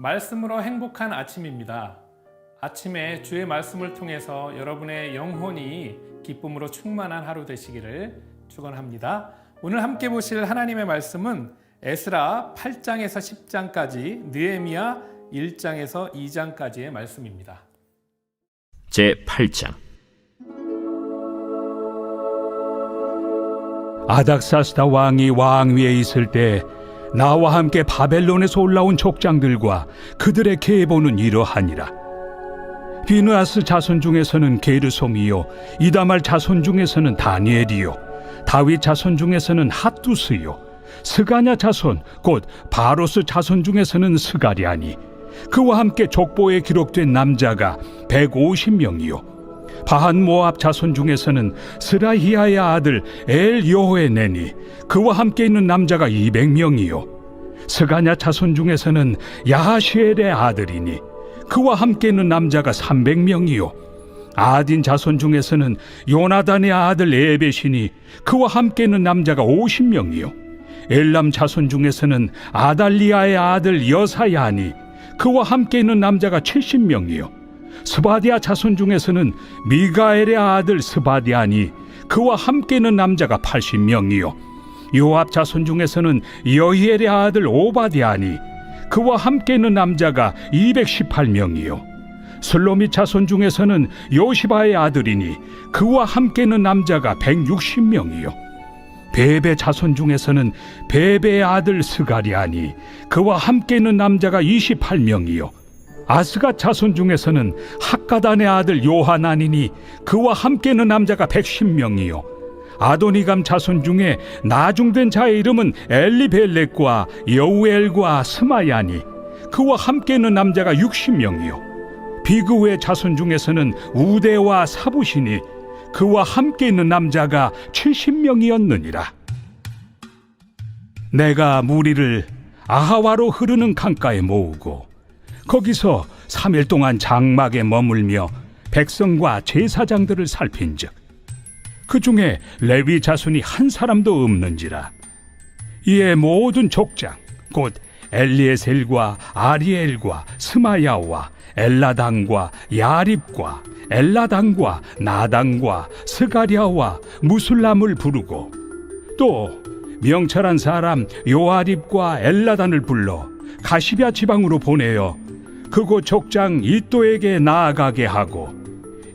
말씀으로 행복한 아침입니다. 아침에 주의 말씀을 통해서 여러분의 영혼이 기쁨으로 충만한 하루 되시기를 축원합니다. 오늘 함께 보실 하나님의 말씀은 에스라 8장에서 10장까지, 느헤미야 1장에서 2장까지의 말씀입니다. 제8장. 아닥사스다 왕이 왕위에 있을 때 나와 함께 바벨론에서 올라온 족장들과 그들의 계보는 이러하니라. 비느하스 자손 중에서는 게르솜이요, 이다말 자손 중에서는 다니엘이요, 다윗 자손 중에서는 핫두스요, 스가냐 자손 곧 바로스 자손 중에서는 스가랴니, 그와 함께 족보에 기록된 남자가 150명이요, 바한 모압 자손 중에서는 스라히야의 아들 엘여호에네니, 그와 함께 있는 남자가 200명이요, 스가냐 자손 중에서는 야하시엘의 아들이니, 그와 함께 있는 남자가 300명이요, 아딘 자손 중에서는 요나단의 아들 에벳이니, 그와 함께 있는 남자가 50명이요, 엘람 자손 중에서는 아달리아의 아들 여사야니, 그와 함께 있는 남자가 70명이요, 스바디아 자손 중에서는 미가엘의 아들 스바디아니, 그와 함께 있는 남자가 80명이요, 요압 자손 중에서는 여히엘의 아들 오바디아니, 그와 함께 있는 남자가 218명이요, 슬로밋 자손 중에서는 요시바의 아들이니, 그와 함께 있는 남자가 160명이요, 베베 자손 중에서는 베베의 아들 스가랴니, 그와 함께 있는 남자가 28명이요, 아스가 자손 중에서는 학가단의 아들 요하나니니, 그와 함께 있는 남자가 110명이요, 아도니감 자손 중에 나중된 자의 이름은 엘리벨렉과 여우엘과 스마야니, 그와 함께 있는 남자가 60명이요, 비그우의 자손 중에서는 우데와 사부시니, 그와 함께 있는 남자가 70명이었느니라. 내가 무리를 아하와로 흐르는 강가에 모으고 거기서 3일 동안 장막에 머물며 백성과 제사장들을 살핀즉 그 중에 레위 자손이 한 사람도 없는지라. 이에 모든 족장 곧 엘리에셀과 아리엘과 스마야와 엘라당과 야립과 엘라당과 나당과 스가랴와 무술람을 부르고 또 명철한 사람 요아립과 엘라단을 불러 가시비아 지방으로 보내어 그곳 족장 이또에게 나아가게 하고,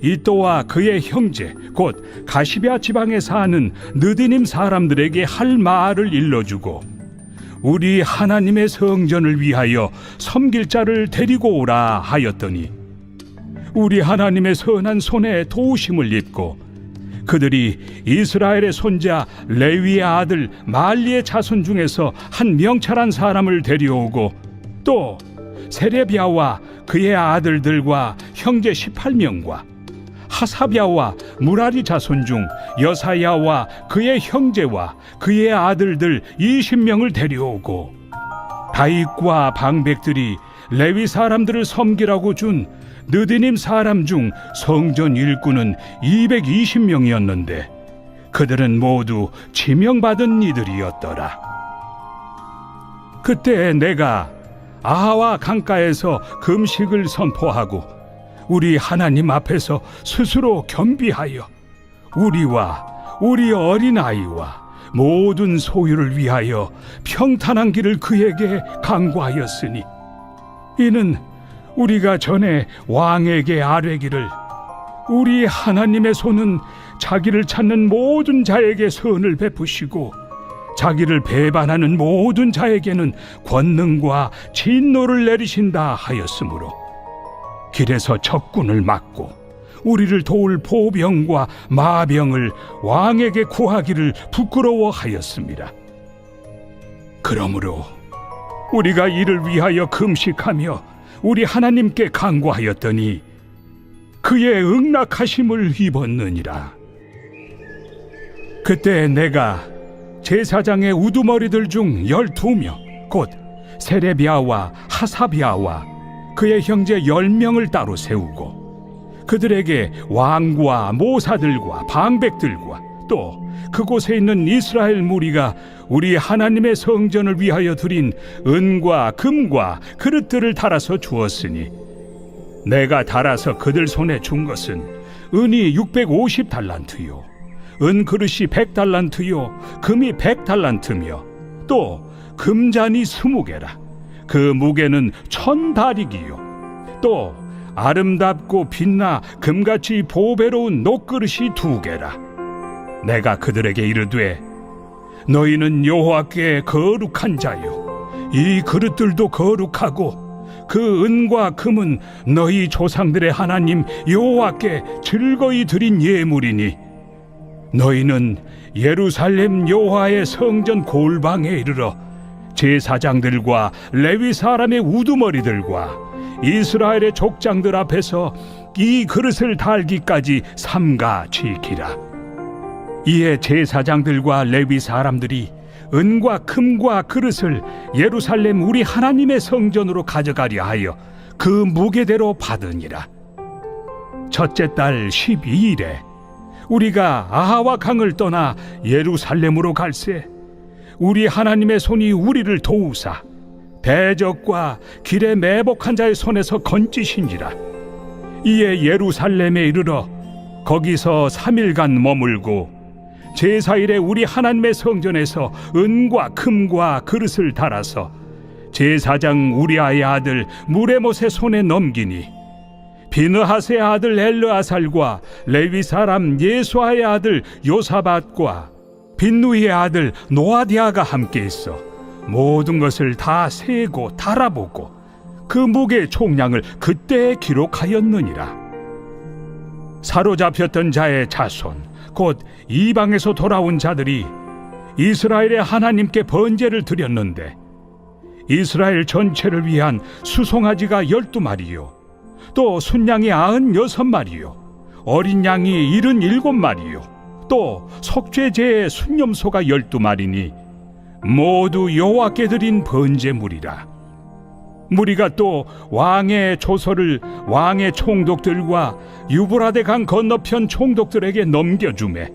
이또와 그의 형제 곧 가시비아 지방에 사는 느디님 사람들에게 할 말을 일러주고, 우리 하나님의 성전을 위하여 섬길 자를 데리고 오라 하였더니, 우리 하나님의 선한 손에 도우심을 입고 그들이 이스라엘의 손자 레위의 아들 말리의 자손 중에서 한 명철한 사람을 데려오고, 또 세레비아와 그의 아들들과 형제 18명과 하사비아와 무라리 자손 중 여사야와 그의 형제와 그의 아들들 20명을 데려오고, 다윗과 방백들이 레위 사람들을 섬기라고 준 느디님 사람 중 성전 일꾼은 220명이었는데 그들은 모두 지명받은 이들이었더라. 그때 내가 아하와 강가에서 금식을 선포하고 우리 하나님 앞에서 스스로 겸비하여 우리와 우리 어린아이와 모든 소유를 위하여 평탄한 길을 그에게 간구하였으니, 이는 우리가 전에 왕에게 아뢰기를 우리 하나님의 손은 자기를 찾는 모든 자에게 선을 베푸시고 자기를 배반하는 모든 자에게는 권능과 진노를 내리신다 하였으므로, 길에서 적군을 막고 우리를 도울 보병과 마병을 왕에게 구하기를 부끄러워하였습니다. 그러므로 우리가 이를 위하여 금식하며 우리 하나님께 간구하였더니 그의 응낙하심을 입었느니라. 그때 내가 제사장의 우두머리들 중 12명 곧 세레비아와 하사비아와 그의 형제 10명을 따로 세우고 그들에게 왕과 모사들과 방백들과 또 그곳에 있는 이스라엘 무리가 우리 하나님의 성전을 위하여 드린 은과 금과 그릇들을 달아서 주었으니 내가 달아서 그들 손에 준 것은 은이 650달란트요 은 그릇이 100달란트요 금이 100달란트며 또 금잔이 20개라 그 무게는 1000다리기요 또 아름답고 빛나 금같이 보배로운 녹그릇이 2개라 내가 그들에게 이르되 너희는 여호와께 거룩한 자요 이 그릇들도 거룩하고 그 은과 금은 너희 조상들의 하나님 여호와께 즐거이 드린 예물이니 너희는 예루살렘 여호와의 성전 골방에 이르러 제사장들과 레위 사람의 우두머리들과 이스라엘의 족장들 앞에서 이 그릇을 달기까지 삼가 지키라. 이에 제사장들과 레위 사람들이 은과 금과 그릇을 예루살렘 우리 하나님의 성전으로 가져가려 하여 그 무게대로 받으니라. 첫째 달 12일에 우리가 아하와 강을 떠나 예루살렘으로 갈새 우리 하나님의 손이 우리를 도우사 대적과 길에 매복한 자의 손에서 건지신지라. 이에 예루살렘에 이르러 거기서 3일간 머물고 제사일에 우리 하나님의 성전에서 은과 금과 그릇을 달아서 제사장 우리아의 아들 무레못의 손에 넘기니 비느하스의 아들 엘르아살과 레위 사람 예수아의 아들 요사밧과 빈누이의 아들 노아디아가 함께 있어 모든 것을 다 세고 달아보고 그 무게의 총량을 그때 기록하였느니라. 사로잡혔던 자의 자손 곧 이방에서 돌아온 자들이 이스라엘의 하나님께 번제를 드렸는데 이스라엘 전체를 위한 수송아지가 12마리요 또 순양이 96마리요 어린 양이 77마리요 또 속죄제의 순념소가 12마리니 모두 여호와께 드린 번제물이라. 무리가 또 왕의 조서를 왕의 총독들과 유브라데 강 건너편 총독들에게 넘겨주매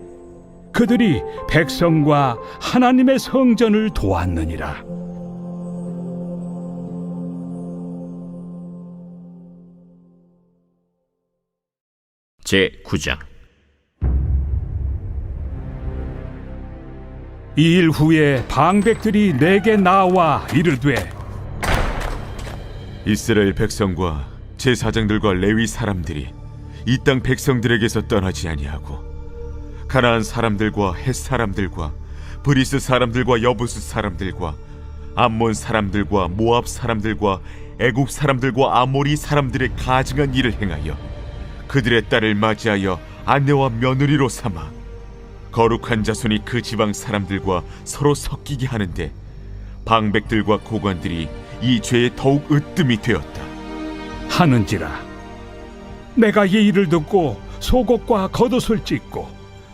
그들이 백성과 하나님의 성전을 도왔느니라. 제9장. 이 일 후에 방백들이 내게 나와 이르되 이스라엘 백성과 제사장들과 레위 사람들이 이 땅 백성들에게서 떠나지 아니하고 가나안 사람들과 헷 사람들과 브리스 사람들과 여부스 사람들과 암몬 사람들과 모압 사람들과 애굽 사람들과 아모리 사람들의 가증한 일을 행하여 그들의 딸을 맞이하여 아내와 며느리로 삼아 거룩한 자손이 그 지방 사람들과 서로 섞이게 하는데 방백들과 고관들이 이 죄에 더욱 으뜸이 되었다 하는지라. 내가 이 일을 듣고 속옷과 겉옷을 찢고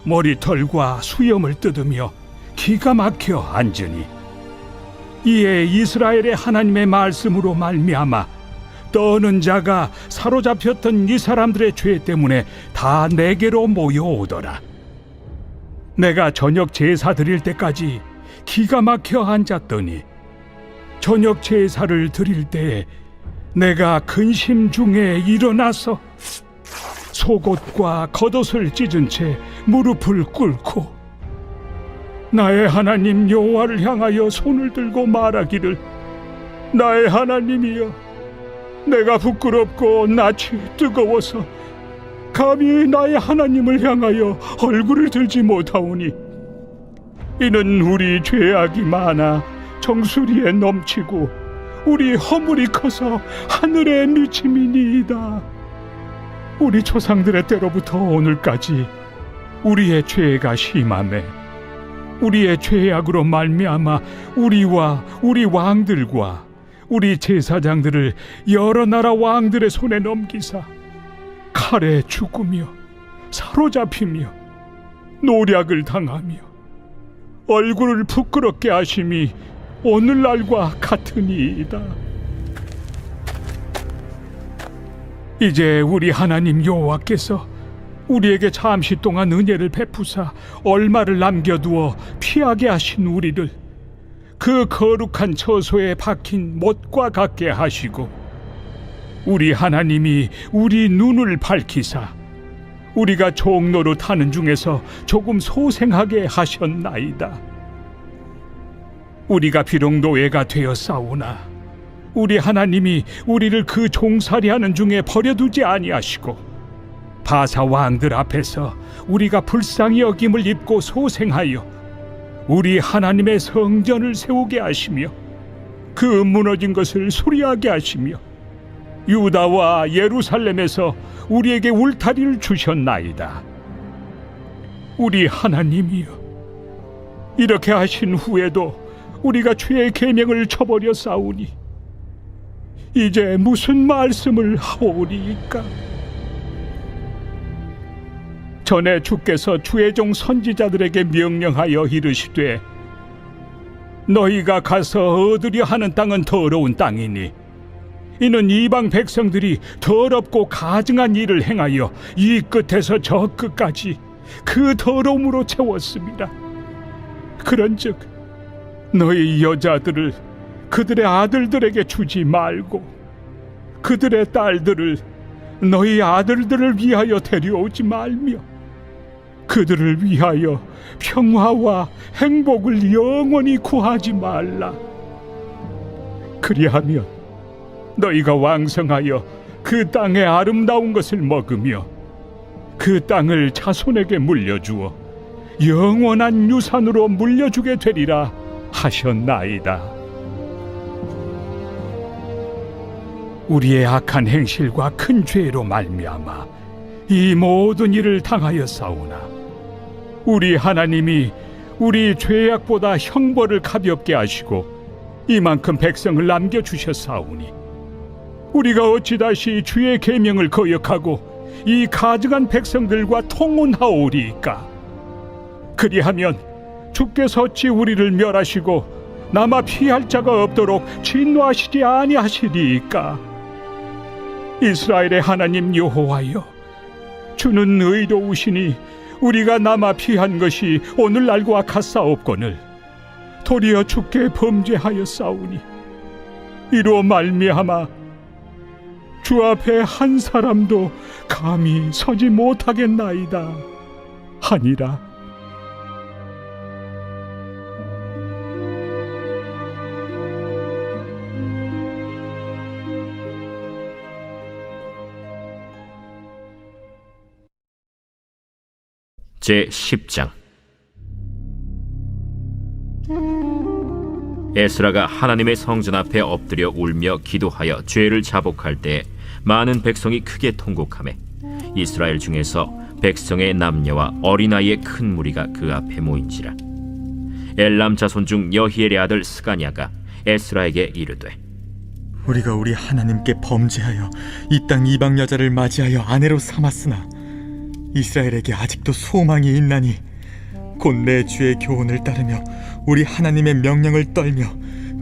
머리털과 수염을 뜯으며 기가 막혀 앉으니 이에 이스라엘의 하나님의 말씀으로 말미암아 떠는 자가 사로잡혔던 이 사람들의 죄 때문에 다 내게로 모여오더라. 내가 저녁 제사 드릴 때까지 기가 막혀 앉았더니 저녁 제사를 드릴 때에 내가 근심 중에 일어나서 속옷과 겉옷을 찢은 채 무릎을 꿇고 나의 하나님 여호와를 향하여 손을 들고 말하기를 나의 하나님이여 내가 부끄럽고 낯이 뜨거워서 감히 나의 하나님을 향하여 얼굴을 들지 못하오니 이는 우리 죄악이 많아 정수리에 넘치고 우리 허물이 커서 하늘에 미침이니이다. 우리 조상들의 때로부터 오늘까지 우리의 죄가 심하매 우리의 죄악으로 말미암아 우리와 우리 왕들과 우리 제사장들을 여러 나라 왕들의 손에 넘기사 칼에 죽으며 사로잡히며 노략을 당하며 얼굴을 부끄럽게 하심이 오늘날과 같으니이다. 이제 우리 하나님 여호와께서 우리에게 잠시 동안 은혜를 베푸사 얼마를 남겨두어 피하게 하신 우리를 그 거룩한 처소에 박힌 못과 같게 하시고, 우리 하나님이 우리 눈을 밝히사 우리가 종로로 타는 중에서 조금 소생하게 하셨나이다. 우리가 비록 노예가 되었사오나 우리 하나님이 우리를 그 종살이하는 중에 버려두지 아니하시고, 바사 왕들 앞에서 우리가 불쌍히 여김을 입고 소생하여 우리 하나님의 성전을 세우게 하시며, 그 무너진 것을 수리하게 하시며, 유다와 예루살렘에서 우리에게 울타리를 주셨나이다. 우리 하나님이여, 이렇게 하신 후에도 우리가 주의 계명을 저버려 싸우니 이제 무슨 말씀을 하오리이까? 전에 주께서 주의 종 선지자들에게 명령하여 이르시되, 너희가 가서 얻으려 하는 땅은 더러운 땅이니 이는 이방 백성들이 더럽고 가증한 일을 행하여 이 끝에서 저 끝까지 그 더러움으로 채웠습니다. 그런즉 너희 여자들을 그들의 아들들에게 주지 말고 그들의 딸들을 너희 아들들을 위하여 데려오지 말며 그들을 위하여 평화와 행복을 영원히 구하지 말라. 그리하면 너희가 왕성하여 그 땅의 아름다운 것을 먹으며 그 땅을 자손에게 물려주어 영원한 유산으로 물려주게 되리라 하셨나이다. 우리의 악한 행실과 큰 죄로 말미암아 이 모든 일을 당하였사오나, 우리 하나님이 우리 죄악보다 형벌을 가볍게 하시고 이만큼 백성을 남겨주셨사오니, 우리가 어찌 다시 주의 계명을 거역하고 이 가증한 백성들과 통혼하오리이까? 그리하면 주께서 어찌 우리를 멸하시고 남아 피할 자가 없도록 진노하시지 아니하시리이까? 이스라엘의 하나님 여호와여, 주는 의로우시니 우리가 남아 피한 것이 오늘날과 같사옵거늘 도리어 주께 범죄하였사오니 이로 말미암아 주 앞에 한 사람도 감히 서지 못하겠나이다 하니라. 제10장. 에스라가 하나님의 성전 앞에 엎드려 울며 기도하여 죄를 자복할 때 많은 백성이 크게 통곡하매 이스라엘 중에서 백성의 남녀와 어린아이의 큰 무리가 그 앞에 모인지라. 엘람 자손 중 여히엘의 아들 스가냐가 에스라에게 이르되, 우리가 우리 하나님께 범죄하여 이 땅 이방 여자를 맞이하여 아내로 삼았으나 이스라엘에게 아직도 소망이 있나니 곧 내 주의 교훈을 따르며 우리 하나님의 명령을 떨며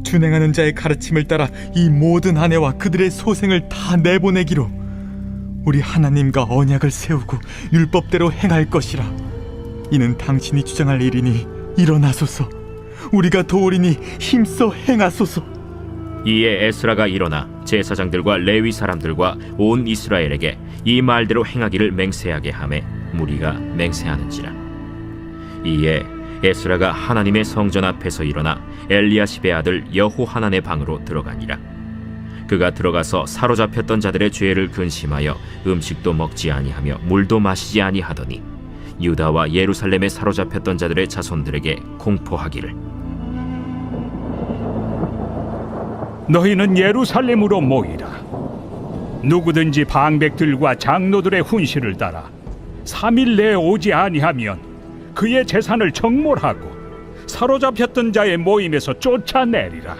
준행하는 자의 가르침을 따라 이 모든 아내와 그들의 소생을 다 내보내기로 우리 하나님과 언약을 세우고 율법대로 행할 것이라. 이는 당신이 주장할 일이니 일어나소서. 우리가 도우리니 힘써 행하소서. 이에 에스라가 일어나 제사장들과 레위 사람들과 온 이스라엘에게 이 말대로 행하기를 맹세하게 하매 무리가 맹세하는지라. 이에 에스라가 하나님의 성전 앞에서 일어나 엘리야십의 아들 여호하난의 방으로 들어가니라. 그가 들어가서 사로잡혔던 자들의 죄를 근심하여 음식도 먹지 아니하며 물도 마시지 아니하더니 유다와 예루살렘에 사로잡혔던 자들의 자손들에게 공포하기를, 너희는 예루살렘으로 모이라. 누구든지 방백들과 장로들의 훈시를 따라 3일 내에 오지 아니하면 그의 재산을 정몰하고 사로잡혔던 자의 모임에서 쫓아내리라.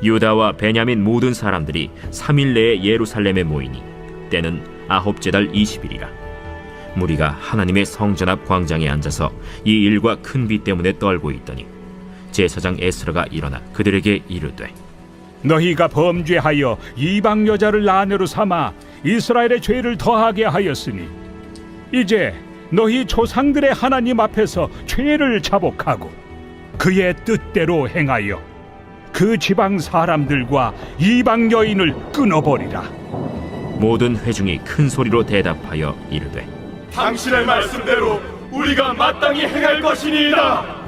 유다와 베냐민 모든 사람들이 3일 내에 예루살렘에 모이니 때는 아홉째 달 20일이라. 무리가 하나님의 성전 앞 광장에 앉아서 이 일과 큰 비 때문에 떨고 있더니 제사장 에스라가 일어나 그들에게 이르되, 너희가 범죄하여 이방 여자를 아내로 삼아 이스라엘의 죄를 더하게 하였으니 이제 너희 조상들의 하나님 앞에서 죄를 자복하고 그의 뜻대로 행하여 그 지방 사람들과 이방 여인을 끊어버리라. 모든 회중이 큰 소리로 대답하여 이르되 당신의 말씀대로 우리가 마땅히 행할 것이니이다.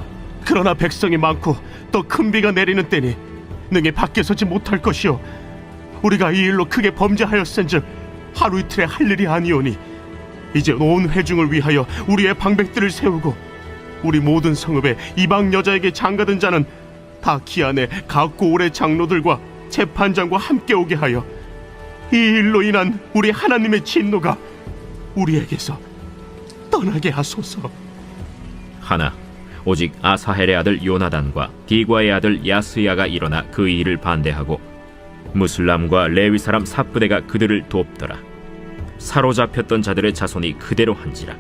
그러나 백성이 많고 또 큰 비가 내리는 때니 능히 밖에 서지 못할 것이요 우리가 이 일로 크게 범죄하였은즉 하루 이틀에 할 일이 아니오니 이제 온 회중을 위하여 우리의 방백들을 세우고 우리 모든 성읍에 이방 여자에게 장가든 자는 다 기한에 각고 올의 장로들과 재판장과 함께 오게 하여 이 일로 인한 우리 하나님의 진노가 우리에게서 떠나게 하소서. 하나 오직 아사헬의 아들 요나단과 디과의 아들 야스야가 일어나 그 일을 반대하고 무슬람과 레위 사람 삽부대가 그들을 돕더라. 사로잡혔던 자들의 자손이 그대로 한지라.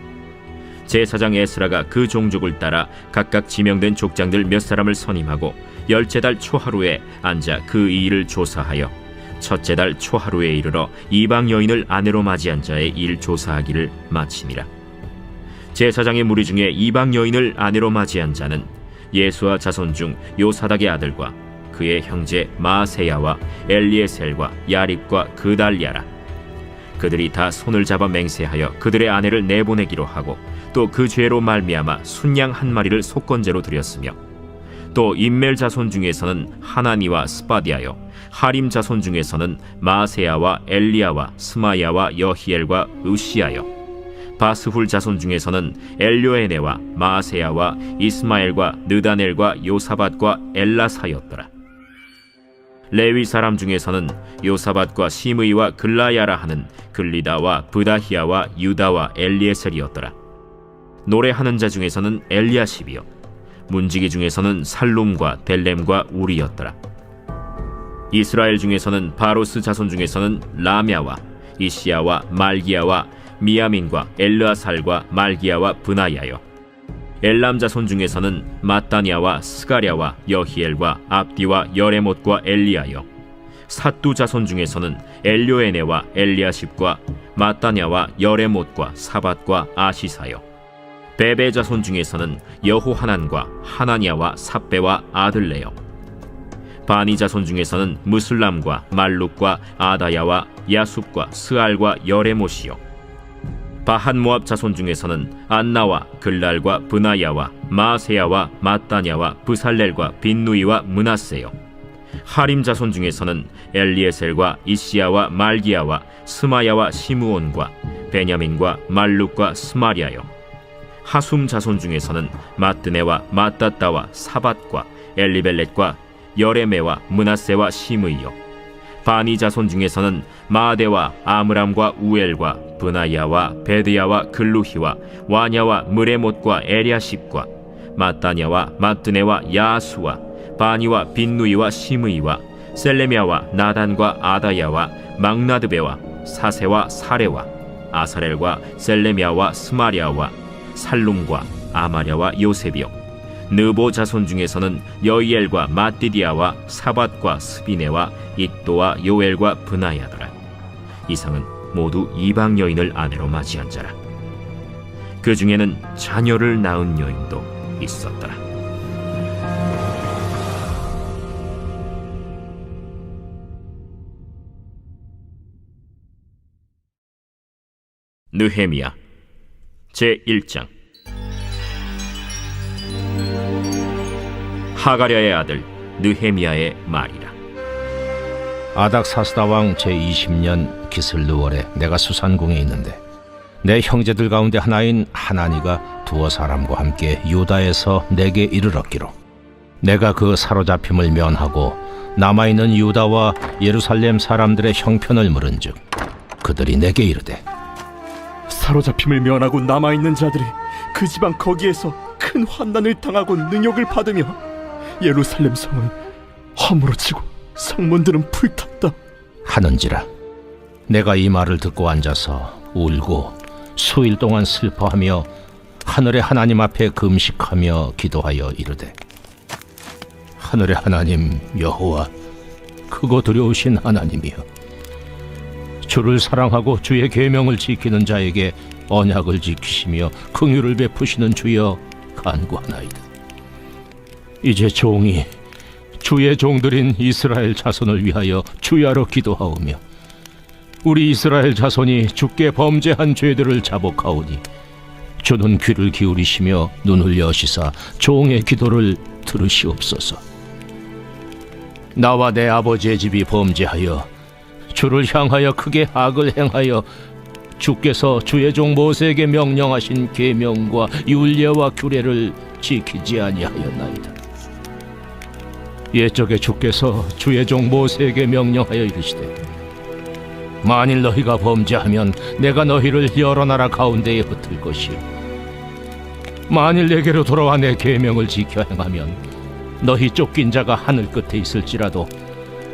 제사장 에스라가 그 종족을 따라 각각 지명된 족장들 몇 사람을 선임하고 10달 초하루에 앉아 그 일을 조사하여 첫째 달 초하루에 이르러 이방 여인을 아내로 맞이한 자의 일 조사하기를 마치니라. 제사장의 무리 중에 이방 여인을 아내로 맞이한 자는 예수와 자손 중 요사닥의 아들과 그의 형제 마세야와 엘리에셀과 야립과 그달랴라. 그들이 다 손을 잡아 맹세하여 그들의 아내를 내보내기로 하고 또 그 죄로 말미암아 순양 한 마리를 속건제로 드렸으며 또 임멜 자손 중에서는 하나니와 스바디아요 하림 자손 중에서는 마세야와 엘리야와 스마야와 여히엘과 으시야요 바스훌 자손 중에서는 엘료에네와 마세야와 이스마엘과 느다넬과 요사밧과 엘라사였더라. 레위 사람 중에서는 요사밧과 시므이와 글라야라 하는 글리다와 브다히야와 유다와 엘리에셀이었더라. 노래하는 자 중에서는 엘리야십이요 문지기 중에서는 살룸과 델렘과 우리였더라. 이스라엘 중에서는 바로스 자손 중에서는 라мя와 이시야와 말기야와 미야민과 엘르아살과 말기야와 브나야요 엘람 자손 중에서는 마따냐와 스가랴와 여히엘과 압디와 여레못과 엘리야요 삿두 자손 중에서는 엘료에네와 엘리아십과 마따냐와 여레못과 사밧과 아시사요 베베 자손 중에서는 여호하난과 하나냐와 삽베와 아들레요 바니 자손 중에서는 무슬람과 말룩과 아다야와 야숲과 스알과 여레못이요 바한 모압 자손 중에서는 안나와 글랄과 브나야와 마세야와 마따냐와 브살렐과 빈누이와 므낫세요 하림 자손 중에서는 엘리에셀과 이시야와 말기야와 스마야와 시므온과 베냐민과 말룩과 스마리아요 하숨 자손 중에서는 마뜨네와 마따따와 사밧과 엘리벨렛과 여레메와 므낫세와 시므이요 바니 자손 중에서는 마데와 아므람과 우엘과 브나야와 베드야와 글루히와 와냐와 무레못과 에리아십과 마따냐와 마뜨네와 야수와 바니와 빈누이와 시므이와 셀레미아와 나단과 아다야와 막나드베와 사세와 사레와 아사렐과 셀레미아와 스마리아와 살룸과 아마랴와 요셉이요 느보 자손 중에서는 여이엘과 마띠디아와 사밧과 스비네와 익도와 요엘과 브나야더라. 이상은 모두 이방 여인을 아내로 맞이한 자라. 그 중에는 자녀를 낳은 여인도 있었더라. 느헤미야 제1장. 하가랴의 아들 느헤미야의 말이라. 아닥사스다 왕 제20년 기슬르월에 내가 수산궁에 있는데 내 형제들 가운데 하나인 하나니가 두어 사람과 함께 유다에서 내게 이르렀기로 내가 그 사로잡힘을 면하고 남아있는 유다와 예루살렘 사람들의 형편을 물은즉 그들이 내게 이르되 사로잡힘을 면하고 남아있는 자들이 그 지방 거기에서 큰 환난을 당하고 능욕을 받으며 예루살렘 성은 허물어 지고 성문들은 불탔다 하는지라. 내가 이 말을 듣고 앉아서 울고 수일 동안 슬퍼하며 하늘의 하나님 앞에 금식하며 기도하여 이르되 하늘의 하나님 여호와 크고 두려우신 하나님이여 주를 사랑하고 주의 계명을 지키는 자에게 언약을 지키시며 긍휼을 베푸시는 주여 간구하나이다. 이제 종이 주의 종들인 이스라엘 자손을 위하여 주야로 기도하오며 우리 이스라엘 자손이 주께 범죄한 죄들을 자복하오니 주는 귀를 기울이시며 눈을 여시사 종의 기도를 들으시옵소서. 나와 내 아버지의 집이 범죄하여 주를 향하여 크게 악을 행하여 주께서 주의 종 모세에게 명령하신 계명과 율례와 규례를 지키지 아니하였나이다. 옛적에 주께서 주의 종 모세에게 명령하여 이르시되 만일 너희가 범죄하면 내가 너희를 여러 나라 가운데에 흩을 것이요 만일 내게로 돌아와 내 계명을 지켜 행하면 너희 쫓긴 자가 하늘 끝에 있을지라도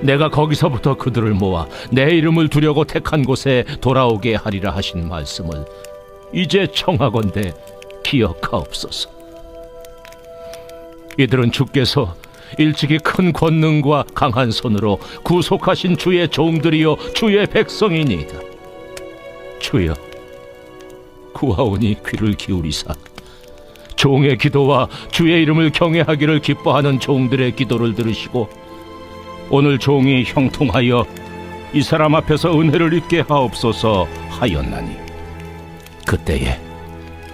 내가 거기서부터 그들을 모아 내 이름을 두려고 택한 곳에 돌아오게 하리라 하신 말씀을 이제 청하건대 기억하옵소서. 이들은 주께서 일찍이 큰 권능과 강한 손으로 구속하신 주의 종들이요 주의 백성이니이다. 주여 구하오니 귀를 기울이사 종의 기도와 주의 이름을 경외하기를 기뻐하는 종들의 기도를 들으시고 오늘 종이 형통하여 이 사람 앞에서 은혜를 입게 하옵소서 하였나니 그때에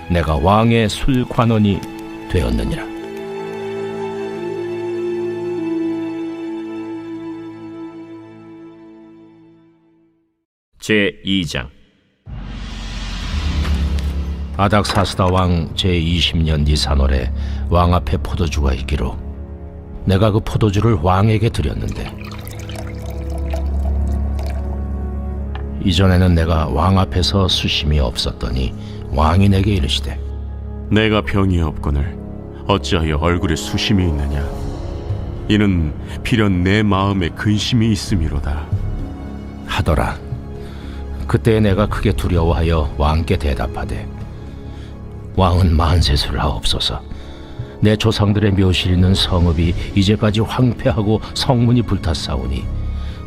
내가 왕의 술관원이 되었느니라. 제2장. 아닥사스다 왕 제20년 니산월에 왕 앞에 포도주가 있기로 내가 그 포도주를 왕에게 드렸는데 이전에는 내가 왕 앞에서 수심이 없었더니 왕이 내게 이르시되 내가 병이 없거늘 어찌하여 얼굴에 수심이 있느냐? 이는 필연 내 마음에 근심이 있음이로다. 하더라. 그때 내가 크게 두려워하여 왕께 대답하되 왕은 만세수를 하옵소서. 내 조상들의 묘실 있는 성읍이 이제까지 황폐하고 성문이 불탔사오니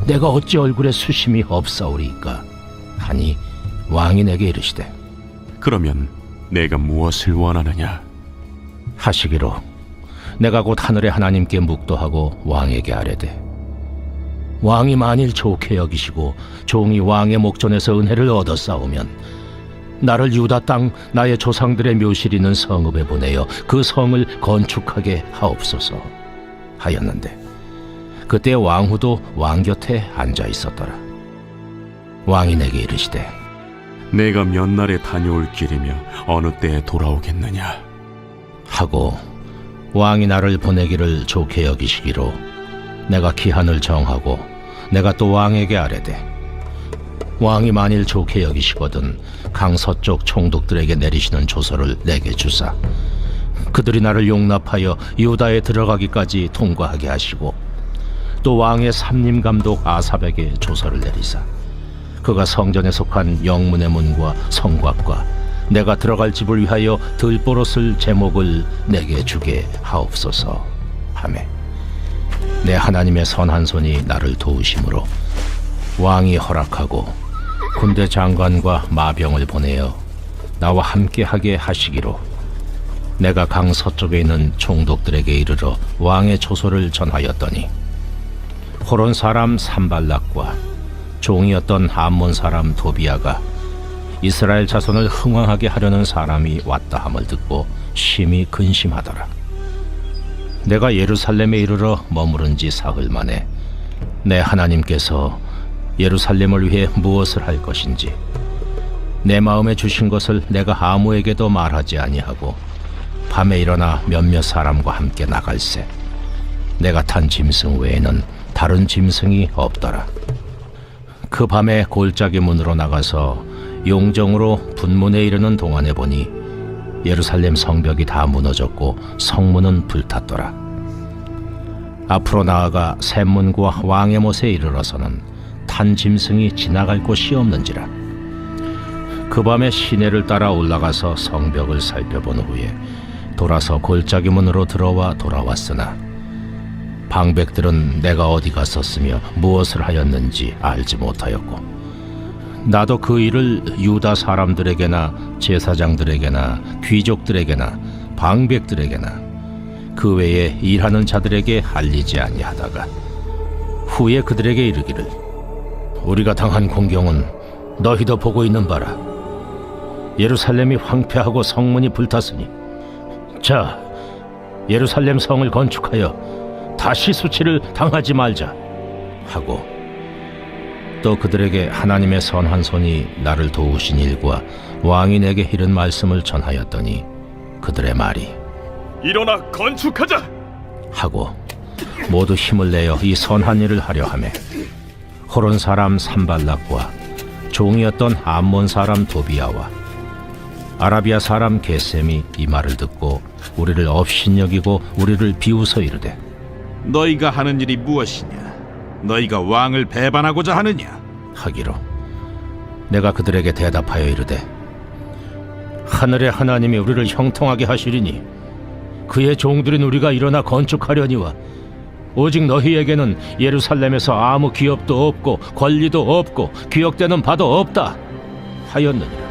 내가 어찌 얼굴에 수심이 없사오리이까 하니 왕이 내게 이르시되 그러면 내가 무엇을 원하느냐? 하시기로 내가 곧 하늘의 하나님께 묵도하고 왕에게 아뢰되 왕이 만일 좋게 여기시고 종이 왕의 목전에서 은혜를 얻었사오면 나를 유다 땅 나의 조상들의 묘실 있는 성읍에 보내어 그 성을 건축하게 하옵소서 하였는데 그때 왕후도 왕 곁에 앉아 있었더라. 왕이 내게 이르시되 내가 몇 날에 다녀올 길이며 어느 때에 돌아오겠느냐? 하고 왕이 나를 보내기를 좋게 여기시기로 내가 기한을 정하고 내가 또 왕에게 아뢰되 왕이 만일 좋게 여기시거든 강서쪽 총독들에게 내리시는 조서를 내게 주사 그들이 나를 용납하여 유다에 들어가기까지 통과하게 하시고 또 왕의 삼림감독 아삽에게 조서를 내리사 그가 성전에 속한 영문의 문과 성곽과 내가 들어갈 집을 위하여 들보로 쓸 제목을 내게 주게 하옵소서 하매 내 하나님의 선한 손이 나를 도우심으로 왕이 허락하고 군대 장관과 마병을 보내어 나와 함께하게 하시기로 내가 강 서쪽에 있는 총독들에게 이르러 왕의 조서를 전하였더니 호론 사람 산발락과 종이었던 암몬 사람 도비아가 이스라엘 자손을 흥왕하게 하려는 사람이 왔다 함을 듣고 심히 근심하더라. 내가 예루살렘에 이르러 머무른 지 사흘 만에 내 하나님께서 예루살렘을 위해 무엇을 할 것인지 내 마음에 주신 것을 내가 아무에게도 말하지 아니하고 밤에 일어나 몇몇 사람과 함께 나갈새 내가 탄 짐승 외에는 다른 짐승이 없더라. 그 밤에 골짜기 문으로 나가서 용정으로 분문에 이르는 동안에 보니 예루살렘 성벽이 다 무너졌고 성문은 불탔더라. 앞으로 나아가 샘문과 왕의 못에 이르러서는 탄 짐승이 지나갈 곳이 없는지라. 그 밤에 시내를 따라 올라가서 성벽을 살펴본 후에 돌아서 골짜기 문으로 들어와 돌아왔으나 방백들은 내가 어디 갔었으며 무엇을 하였는지 알지 못하였고 나도 그 일을 유다 사람들에게나 제사장들에게나 귀족들에게나 방백들에게나 그 외에 일하는 자들에게 알리지 아니하다가 후에 그들에게 이르기를 우리가 당한 공경은 너희도 보고 있는 바라. 예루살렘이 황폐하고 성문이 불탔으니 자 예루살렘 성을 건축하여 다시 수치를 당하지 말자 하고 또 그들에게 하나님의 선한 손이 나를 도우신 일과 왕이 내게 이른 말씀을 전하였더니 그들의 말이 일어나 건축하자. 하고 모두 힘을 내어 이 선한 일을 하려 하매 호론 사람 산발락과 종이었던 암몬 사람 도비아와 아라비아 사람 게셈이 이 말을 듣고 우리를 업신여기고 우리를 비웃어 이르되 너희가 하는 일이 무엇이냐? 너희가 왕을 배반하고자 하느냐? 하기로 내가 그들에게 대답하여 이르되 하늘의 하나님이 우리를 형통하게 하시리니 그의 종들인 우리가 일어나 건축하려니와 오직 너희에게는 예루살렘에서 아무 기업도 없고 권리도 없고 기억되는 바도 없다 하였느니라.